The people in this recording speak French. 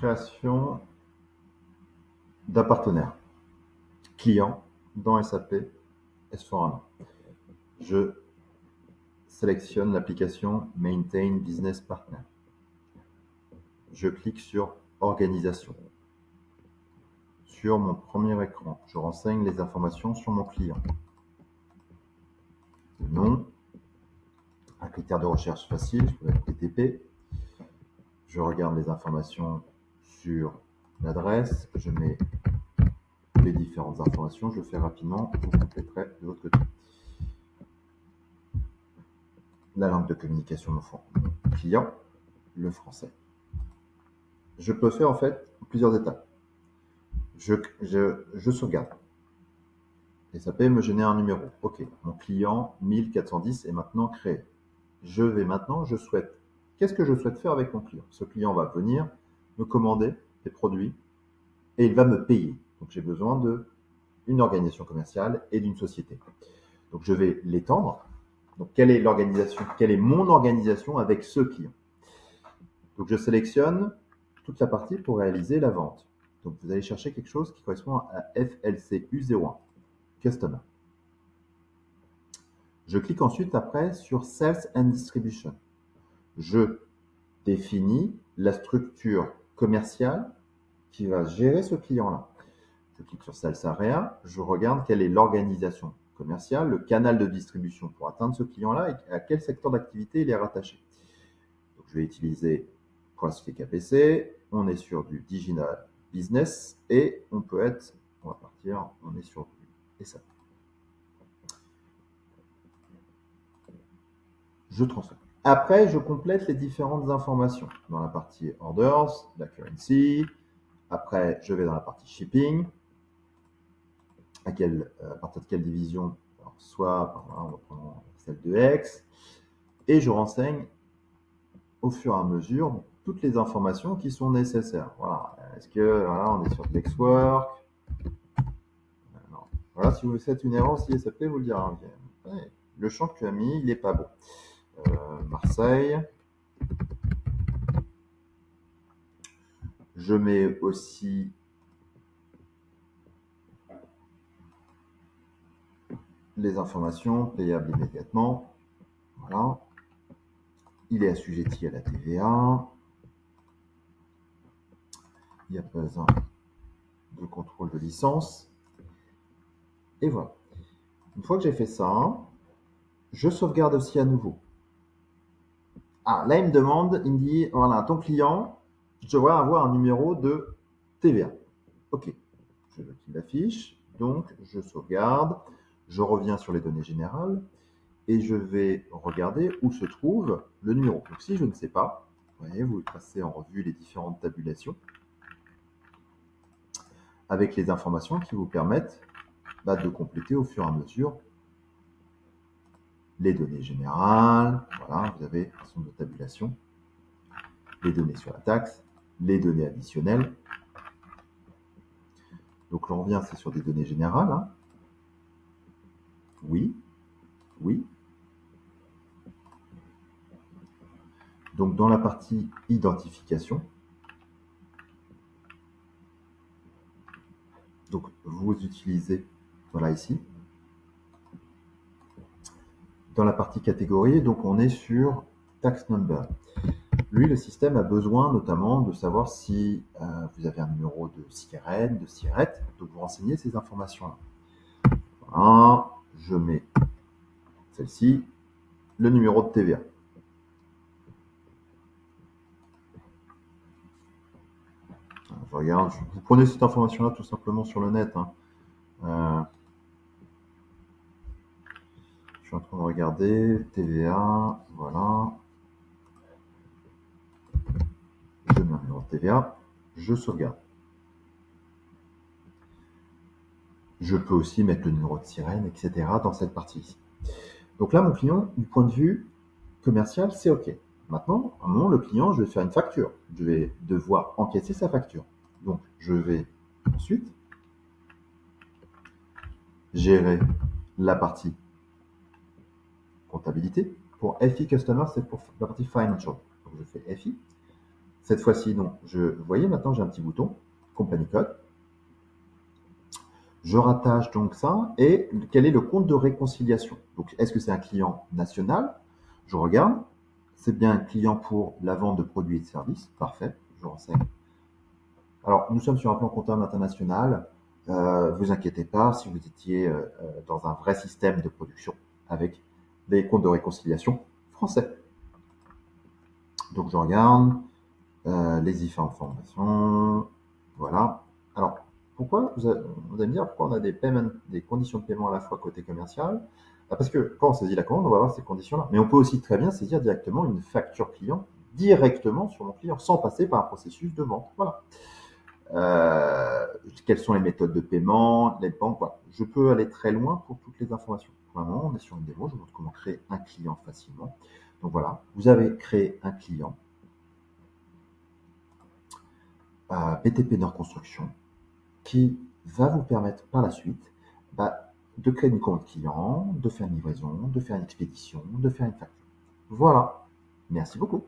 création d'un partenaire client dans SAP S/4HANA. Je sélectionne l'application Maintain Business Partner. Je clique sur Organisation. Sur mon premier écran, je renseigne les informations sur mon client. Le nom, un critère de recherche facile, je peux mettre PTP. Je regarde les informations sur l'adresse, je mets les différentes informations, je fais rapidement, vous compléterez de l'autre côté. La langue de communication de mon client, le français. Je peux faire en fait plusieurs étapes. Je sauvegarde. SAP me génère un numéro. OK, mon client 1410 est maintenant créé. Qu'est-ce que je souhaite faire avec mon client? Ce client va venir me commander des produits et il va me payer. Donc j'ai besoin d'une organisation commerciale et d'une société. Donc je vais l'étendre. Donc quelle est l'organisation? Quelle est mon organisation avec ce client? Donc je sélectionne toute la partie pour réaliser la vente. Donc vous allez chercher quelque chose qui correspond à FLCU01, Customer. Je clique ensuite après sur Sales and Distribution. Je définis la structure commerciale qui va gérer ce client-là. Je clique sur Sales Area, je regarde quelle est l'organisation commerciale, le canal de distribution pour atteindre ce client-là et à quel secteur d'activité il est rattaché. Donc, je vais utiliser Crossfit KPC, on est sur du Digital Business et on est sur du SAP. Je transfère. Après, je complète les différentes informations dans la partie Orders, la Currency. Après, je vais dans la partie Shipping. À partir de quelle division? Alors, soit, on va prendre celle de X. Et je renseigne au fur et à mesure toutes les informations qui sont nécessaires. Voilà. Est-ce que, voilà, on est sur Flexwork? Non. Voilà, si vous faites une erreur, si SAP vous le dira. Ouais, le champ que tu as mis, il n'est pas bon. Marseille. Je mets aussi les informations payables immédiatement. Voilà. Il est assujetti à la TVA. Il n'y a pas besoin de contrôle de licence. Et voilà. Une fois que j'ai fait ça, je sauvegarde aussi à nouveau. Ah, là, il me dit, voilà, ton client, je devrais avoir un numéro de TVA. OK. Je veux qu'il affiche. Donc, je sauvegarde. Je reviens sur les données générales et je vais regarder où se trouve le numéro. Donc, si je ne sais pas, vous voyez, vous tracez en revue les différentes tabulations avec les informations qui vous permettent de compléter au fur et à mesure les données générales. Voilà, vous avez un certain nombre de tabulations, les données sur la taxe, les données additionnelles. Donc, on revient, c'est sur des données générales. Hein. Oui, oui. Donc, dans la partie identification, donc vous utilisez, voilà ici, dans la partie catégorie, donc on est sur tax number. Lui, le système a besoin notamment de savoir si vous avez un numéro de sirène, de sirette, donc vous renseignez ces informations-là. Voilà, je mets celle-ci, le numéro de TVA. Je regarde, vous prenez cette information-là tout simplement sur le net. Hein. Je suis en train de regarder, TVA, voilà. Je mets un numéro de TVA, je sauvegarde. Je peux aussi mettre le numéro de sirène, etc. dans cette partie-ci. Donc là, mon client, du point de vue commercial, c'est OK. Maintenant, à un moment, le client, je vais faire une facture. Je vais devoir encaisser sa facture. Donc, je vais ensuite gérer la partie comptabilité. Pour FI Customer, c'est pour la partie Financial. Donc, je fais FI. Cette fois-ci, donc, vous voyez maintenant, j'ai un petit bouton, Company Code. Je rattache donc ça et quel est le compte de réconciliation? Donc, est-ce que c'est un client national? Je regarde. C'est bien un client pour la vente de produits et de services. Parfait, je renseigne. Alors, nous sommes sur un plan comptable international. Vous inquiétez pas si vous étiez dans un vrai système de production avec des comptes de réconciliation français. Donc, je regarde les différentes formations. Voilà. Alors, pourquoi vous allez me dire pourquoi on a des conditions de paiement à la fois côté commercial? Parce que quand on saisit la commande, on va avoir ces conditions-là. Mais on peut aussi très bien saisir directement une facture client directement sur mon client sans passer par un processus de vente. Voilà. Quelles sont les méthodes de paiement, les banques, voilà. Je peux aller très loin pour toutes les informations. Vraiment, on est sur une démo, je vous montre comment créer un client facilement. Donc voilà, vous avez créé un client BTP Nord Construction qui va vous permettre par la suite de créer une commande client, de faire une livraison, de faire une expédition, de faire une facture. Voilà. Merci beaucoup.